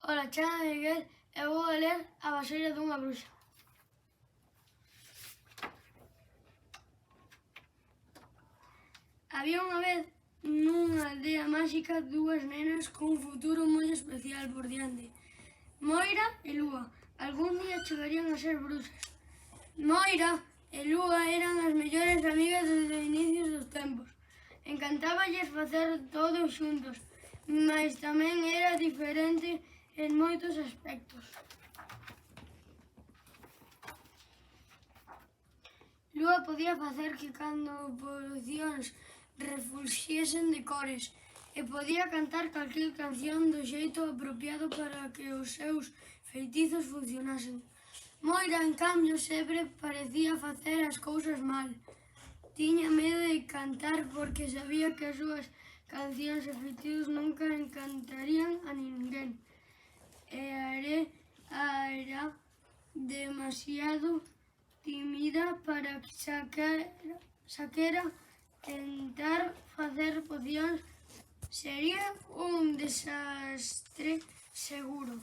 Ola, chama Miguel e vou a ler A vasoira dunha bruxa. Había unha vez nunha aldea máxica dúas nenas con un futuro moi especial por diante. Moira e Lúa. Algún día chegarían a ser bruxas. Moira e Lúa eran as mellores amigas desde os inicios dos tempos. Encantáballes facer todo xuntos, mais tamén era diferente en moitos aspectos. Lúa podía facer que cando polucións refulxiesen de cores e podía cantar calquer canción do xeito apropiado para que os seus feitizos funcionasen. Moira, en cambio, sempre parecía facer as cousas mal. Tiña medo de cantar porque sabía que as súas cancións e feitiços nunca encantarían a ninguén. E era demasiado tímida para saquera tentar facer pocións. Sería un desastre seguro.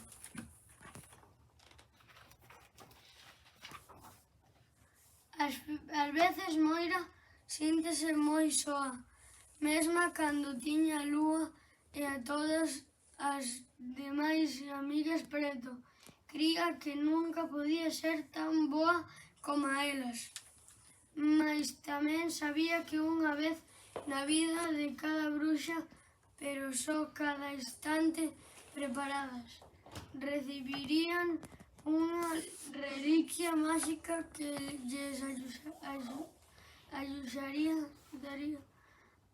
Ás veces Moira síntese moi soa, mesma cando tiña a Lúa e a todas as demais amigas preto. Cría que nunca podía ser tan boa como elas, mais tamén sabía que unha vez na vida de cada bruxa, pero só cada instante preparadas, recibirían unha reliquia máxica que lles axudaría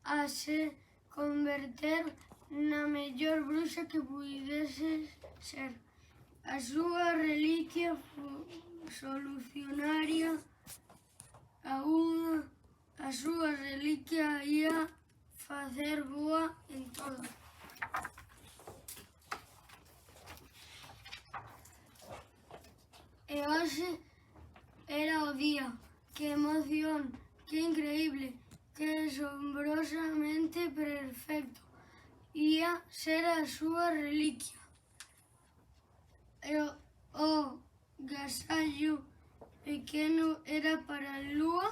a se converter na mellor bruxa que puidese ser. A súa reliquia solucionaría a súa reliquia ia facer boa en todo. E hoxe era o día. Que emoción, que increíble, que asombrosamente perfecto. Ia ser a súa reliquia. E o gasallo pequeno era para Lúa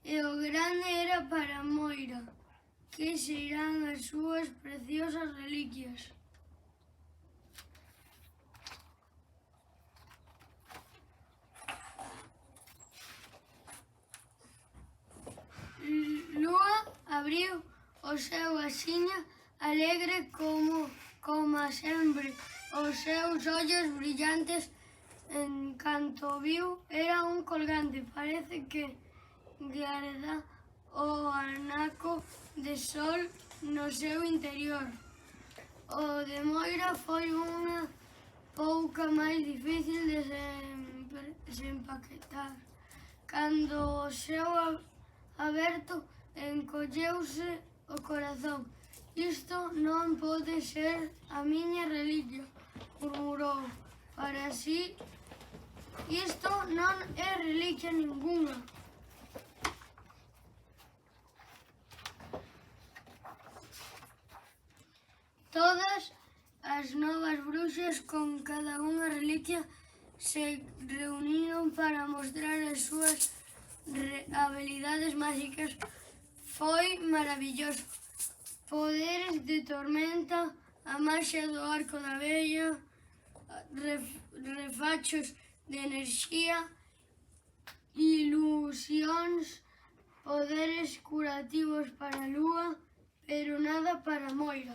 e o grande era para Moira. Que serán as súas preciosas reliquias? Lúa abriu o seu axiña alegre como sempre, os seus ollos brillantes en canto viu era un colgante, parece que garda o anaco de sol no seu interior. O de Moira foi unha pouca máis difícil de desempaquetar. Cando o seu aberto encolleuse o corazón. Isto non pode ser a miña reliquia, murmurou para si. Isto non é reliquia ningunha. Todas as novas bruxas con cada unha reliquia se reuniron para mostrar as súas habilidades máxicas. Foi maravilloso. Poderes de tormenta, a maxia do arco da vella, refachos de enerxía, ilusións, poderes curativos para Lúa, pero nada para Moira.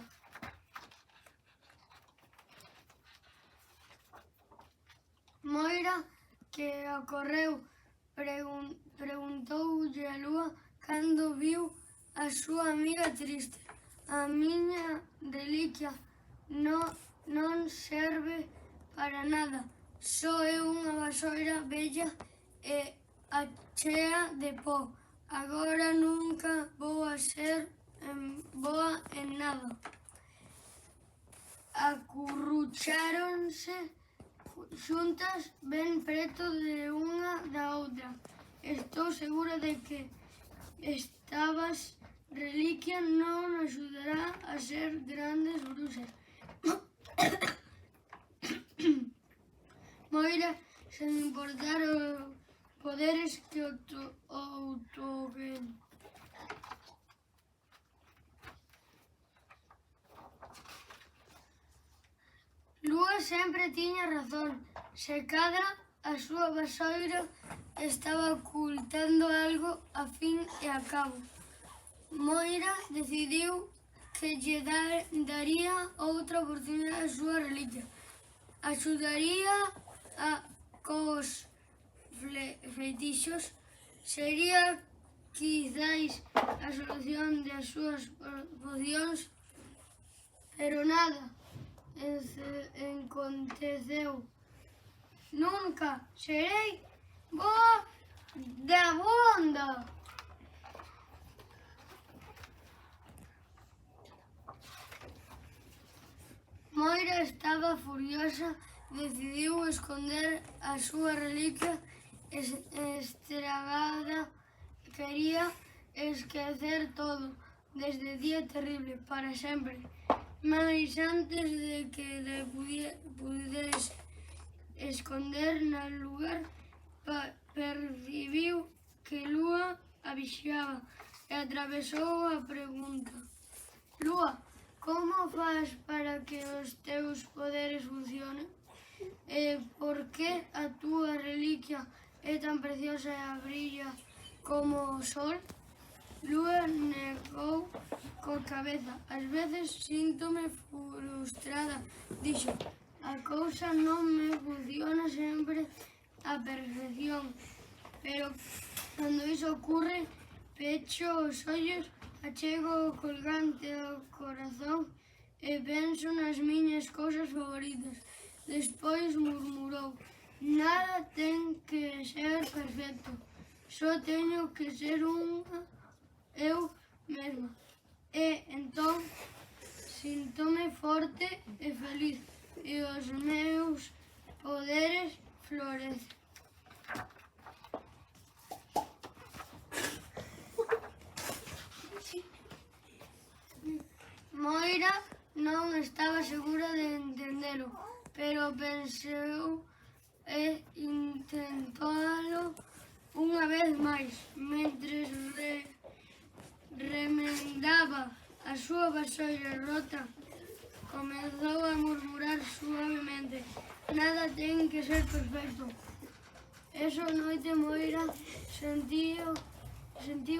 Moira, que ocorreu, preguntoulle a Lúa cando viu a súa amiga triste. A miña reliquia non serve para nada, só é unha vasoira vella e chea de pó. Agora nunca vou a ser boa en nada. Acurrucháronse xuntas ben preto de unha da outra. Estou segura de que estas reliquia non axudará a ser grandes bruxas. Moira, sen importar os poderes que o toquen. Lúa sempre tiña razón. Se cadra a súa vasoira estaba ocultando algo a fin e a cabo. Moira decidiu que lle daría outra oportunidade a súa reliquia. Axudaría cos feitixos. Sería quizáis a solución das súas pocións, pero nada aconteceu. Nunca serei boa da bonda. Moira estaba furiosa, decidiu esconder a súa reliquia estragada. Quería esquecer todo desde día terrible para sempre. Mas antes de que le pudese esconder no lugar, percibiu que Lúa a vixiaba e atravesou a pregunta: Lúa, como fas para que os teus poderes funcionen? E por que a túa reliquia é tan preciosa e brilla como o sol? Lúa negou coa cabeza. Ás veces síntome frustrada, dixo. A cousa non me funciona sempre á perfección, pero cando iso ocurre, pecho os ollos, achego o colgante ao corazón e penso nas miñas cousas favoritas. Despois murmurou: nada ten que ser perfecto, só teño que ser eu mesma. E entón síntome forte e feliz e os meus poderes florecen. Moira non estaba segura de entendelo, pero pensou e intentálo unha vez máis. Mentres remendaba a súa vasoira rota, comezou a murmurar suavemente: nada ten que ser perfecto. Esa noite Moira sentiu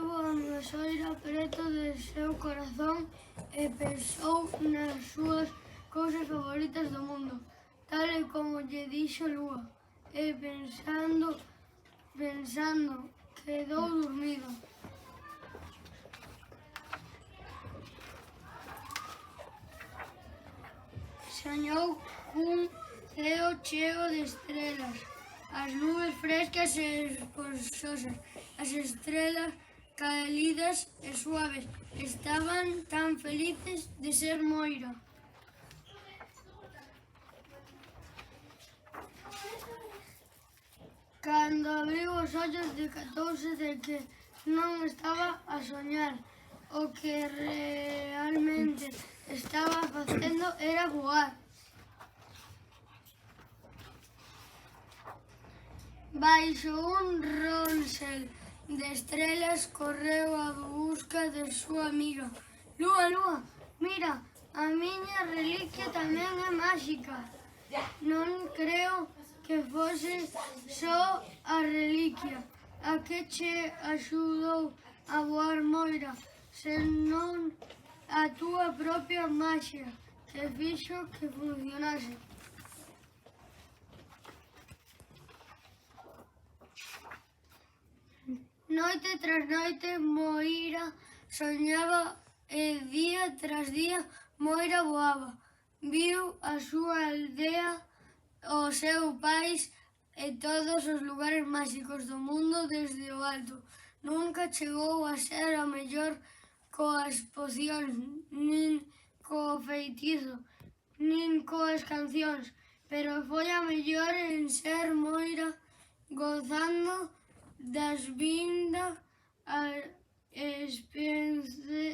a vasoira preto de seu corazón e pensou nas súas cousas favoritas do mundo, tal e como lle dixo Lúa. E pensando, quedou dormido. Soñou cun ceo cheo de estrelas, as nubes frescas e esponxosas, as estrelas cálidas e suaves. Estaban tan felices de ser Moira. Cando abriu os ollos, decatouse de que non estaba a soñar. O que realmente estaba facendo era voar. Baixo un ronsel de estrelas correu a busca de súa amiga. Lúa, Lúa, mira, a miña reliquia tamén é máxica. Non creo que fose só a reliquia a que che axudou a voar, Moira, senón a túa propia maxia que fixo que funcionase. Noite tras noite Moira soñaba e día tras día Moira voaba. Viu a súa aldea, o seu país e todos os lugares máxicos do mundo desde o alto. Nunca chegou a ser a mellor coas pocións, nin co feitizo, nin coas cancións, pero foi a mellor en ser Moira, gozando das vindas espensando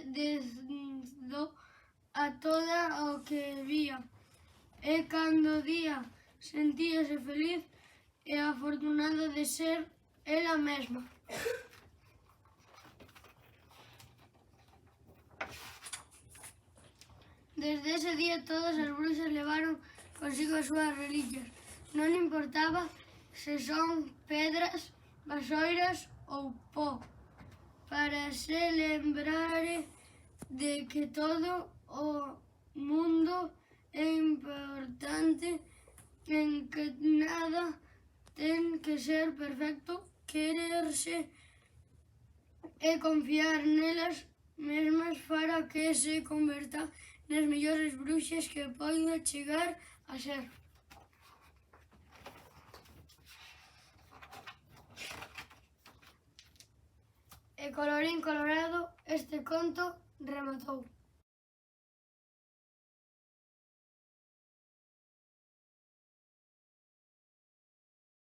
a toda o que vía. E cando o día sentíase feliz e afortunada de ser ela mesma. Desde ese día todas as bruxas levaron consigo as súas reliquias. Non importaba se son pedras, vasoiras ou pó, para se lembrare de que todo o mundo é importante, en que nada ten que ser perfecto, quererse e confiar nelas mesmas para que se converta nas mellores bruxas que poida chegar a ser. E colorín colorado, este conto rematou.